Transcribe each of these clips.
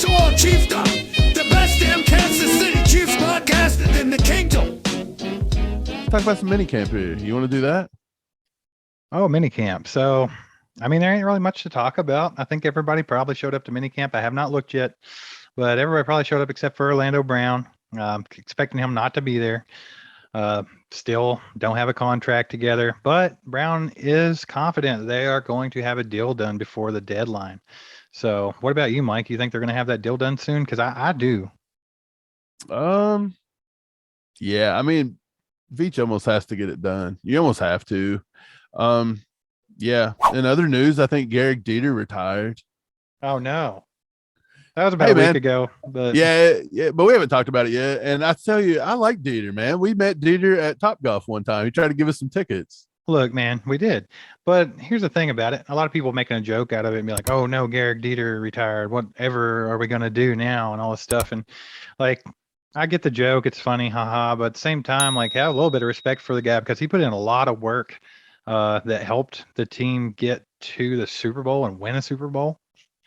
to all Chiefdom, the best damn Kansas City Chiefs podcast in the kingdom. Let's talk about some minicamp here. You want to do that? Oh, minicamp. So, I mean, there ain't really much to talk about. I think everybody probably showed up to minicamp. I have not looked yet, but everybody probably showed up except for Orlando Brown. Expecting him not to be there. Still don't have a contract together, but Brown is confident they are going to have a deal done before the deadline. So what about you, Mike? You think they're going to have that deal done soon? Because I do. Yeah, I mean, Veach almost has to get it done. You almost have to. Yeah. In other news, I think Gehrig Dieter retired. Oh, no. That was about a week ago. But yeah, but we haven't talked about it yet. And I tell you, I like Dieter, man. We met Dieter at Topgolf one time. He tried to give us some tickets. Look, man, we did. But here's the thing about it. A lot of people making a joke out of it and be like, oh, no, Gehrig Dieter retired. Whatever are we going to do now and all this stuff. And like, I get the joke. It's funny, haha. But at the same time, like, have a little bit of respect for the guy because he put in a lot of work that helped the team get to the Super Bowl and win a Super Bowl.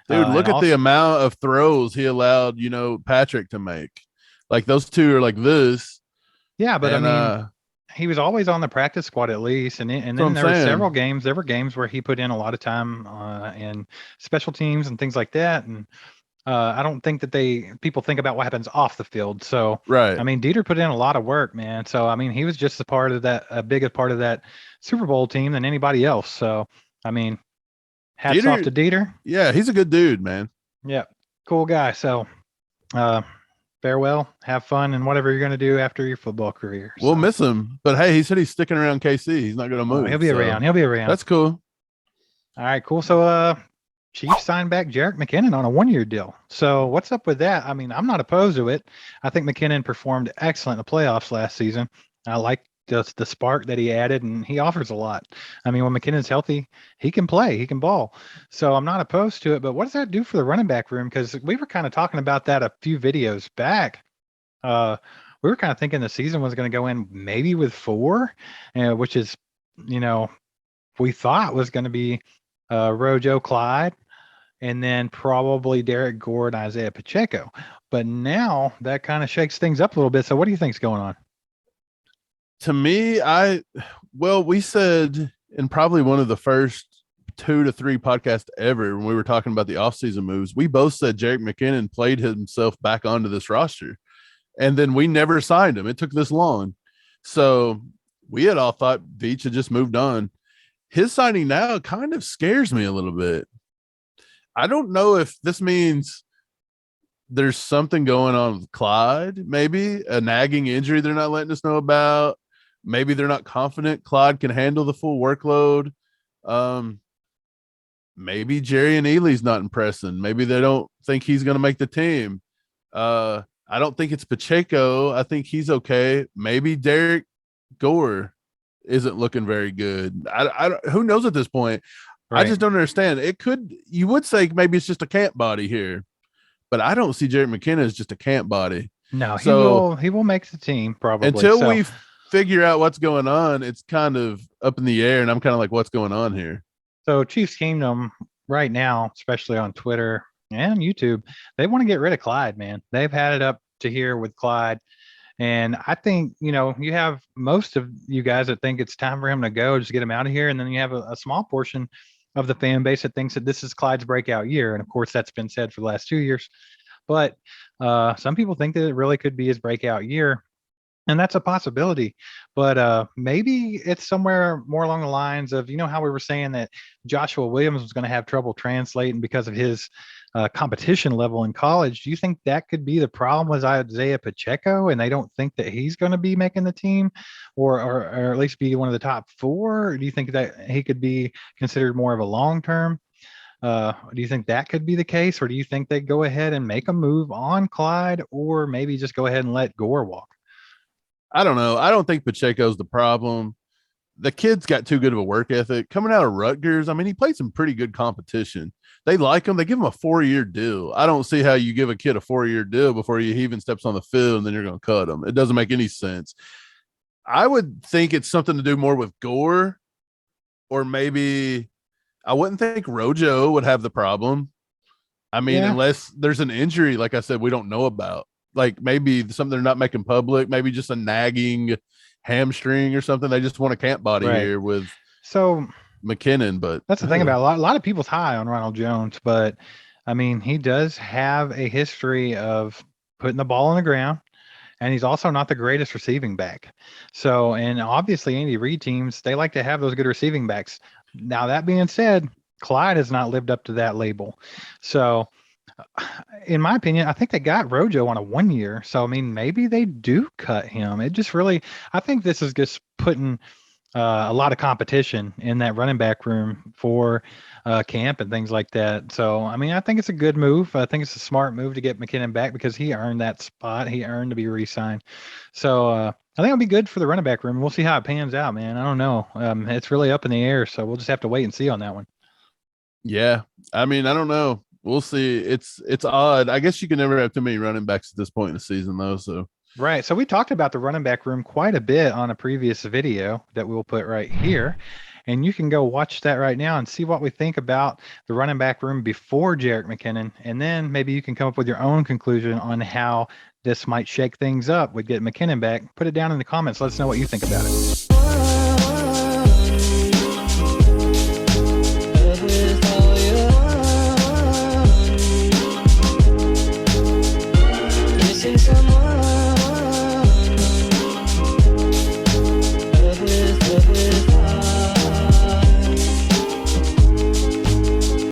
Dude, look at the amount of throws he allowed, Patrick to make. Like those two are like this. Yeah, but I mean, he was always on the practice squad at least. And then there were several games. There were games where he put in a lot of time in special teams and things like that. And I don't think that people think about what happens off the field. So, right. I mean, Dieter put in a lot of work, man. So, I mean, he was just a bigger part of that Super Bowl team than anybody else. So, I mean, hats off to Dieter. Yeah, he's a good dude, man. Yeah, cool guy. So, farewell, have fun, and whatever you're going to do after your football career. We'll miss him. But, hey, he said he's sticking around KC. He's not going to move. He'll be around. That's cool. All right, cool. So, Chiefs signed back Jerick McKinnon on a one-year deal. So, what's up with that? I mean, I'm not opposed to it. I think McKinnon performed excellent in the playoffs last season. I like the spark that he added, and he offers a lot. I mean, when McKinnon's healthy, he can play, he can ball. So I'm not opposed to it, but what does that do for the running back room? Because we were kind of talking about that a few videos back. We were kind of thinking the season was going to go in maybe with 4, which is, we thought was going to be Rojo, Clyde, and then probably Derek Gore and Isaiah Pacheco. But now that kind of shakes things up a little bit. So what do you think's going on? To me, we said in probably one of the first 2 to 3 podcasts ever when we were talking about the offseason moves, we both said Jerick McKinnon played himself back onto this roster. And then we never signed him. It took this long. So we had all thought Veach had just moved on. His signing now kind of scares me a little bit. I don't know if this means there's something going on with Clyde, maybe a nagging injury they're not letting us know about. Maybe they're not confident Clyde can handle the full workload. Maybe Jerry and Ely's not impressing. Maybe they don't think he's going to make the team. I don't think it's Pacheco. I think he's okay. Maybe Derek Gore isn't looking very good. Who knows at this point? Right. I just don't understand. You would say maybe it's just a camp body here, but I don't see Jerick McKinnon as just a camp body. No, he will make the team probably. Until we figure out what's going on, it's kind of up in the air, and I'm kind of like, what's going on here? So Chiefs Kingdom right now, especially on Twitter and YouTube, they want to get rid of Clyde, man. They've had it up to here with Clyde. And I think, you have most of you guys that think it's time for him to go, just get him out of here. And then you have a small portion of the fan base that thinks that this is Clyde's breakout year. And of course, that's been said for the last 2 years. But some people think that it really could be his breakout year. And that's a possibility, but maybe it's somewhere more along the lines of, how we were saying that Joshua Williams was going to have trouble translating because of his competition level in college. Do you think that could be the problem with Isaiah Pacheco, and they don't think that he's going to be making the team or at least be one of the top 4? Or do you think that he could be considered more of a long-term? Do you think that could be the case, or do you think they go ahead and make a move on Clyde, or maybe just go ahead and let Gore walk? I don't know. I don't think Pacheco's the problem. The kid's got too good of a work ethic. Coming out of Rutgers, I mean, he played some pretty good competition. They like him. They give him a 4-year deal. I don't see how you give a kid a 4-year deal before he even steps on the field and then you're going to cut him. It doesn't make any sense. I would think it's something to do more with Gore, or maybe I wouldn't think Rojo would have the problem. I mean, Yeah. unless there's an injury, like I said, we don't know about. Like maybe something they're not making public, maybe just a nagging hamstring or something. They just want a camp body Right. here with So McKinnon, but that's the thing about a lot of people's high on Ronald Jones, but I mean, he does have a history of putting the ball on the ground, and he's also not the greatest receiving back. So, and obviously, Andy Reid teams, they like to have those good receiving backs. Now, that being said, Clyde has not lived up to that label. So, in my opinion, I think they got Rojo on a 1 year. So, I mean, maybe they do cut him. It just really, I think this is just putting a lot of competition in that running back room for camp and things like that. So, I mean, I think it's a good move. I think it's a smart move to get McKinnon back because he earned that spot. He earned to be re-signed. So, I think it'll be good for the running back room. We'll see how it pans out, man. I don't know. It's really up in the air, so we'll just have to wait and see on that one. yeah. I mean, I don't know. We'll see. It's odd. I guess you can never have too many running backs at this point in the season, though. So Right. So we talked about the running back room quite a bit on a previous video that we'll put right here. And you can go watch that right now and see what we think about the running back room before Jerick McKinnon. And then maybe you can come up with your own conclusion on how this might shake things up with getting McKinnon back. Put it down in the comments. Let us know what you think about it.